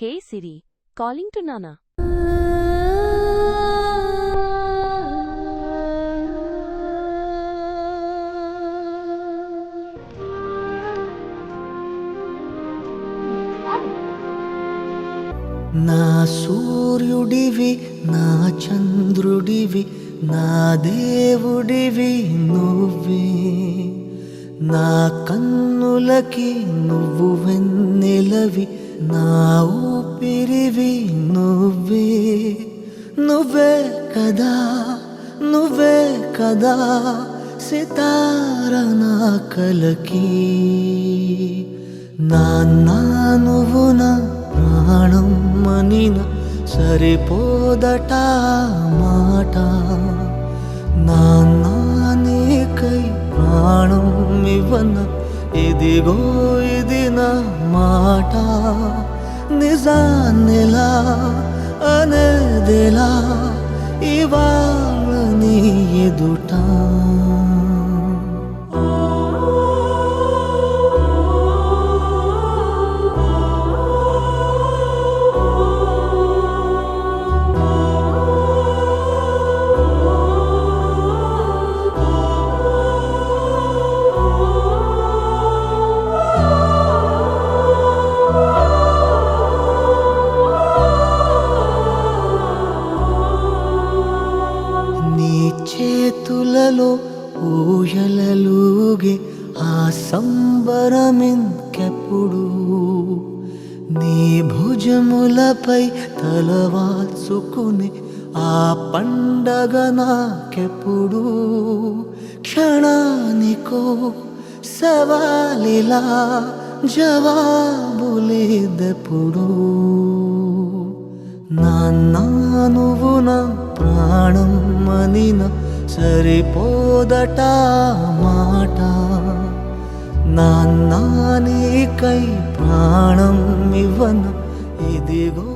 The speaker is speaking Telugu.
Hey Siri, calling to Nana. నా సూర్యుడివి నా చంద్రుడివి నా దేవుడివి నువ్వే నా కన్నులకి నువ్వు వెన్నెలవి నా ఊపిరివి నువ్వే నువ్వే కదా నువ్వే కదా సితార నా కలకి నాన్నా నువ్వు నా ప్రాణం మనిన సరిపోదట మాట నాన్నా నీకై ప్రాణం ఇవ్వన ఇదిగో ఇది నా మాట నిజాన్నెలా అనేదెలా ఇవాళ నీ ఎదుట చేతులలో ఊయలలుగే ఆ సంబరమింకెప్పుడు నీ భుజములపై తలవాల్చుకుని ఆ పండగ నాకెప్పుడు క్షణానికో సవాలిలా జవాబులేదెప్పుడు నాన్నా నువ్వు నా ప్రాణం మనిన సరిపోదట మాట నాన్నా నీకై ప్రాణం ఇవ్వన ఇదిగో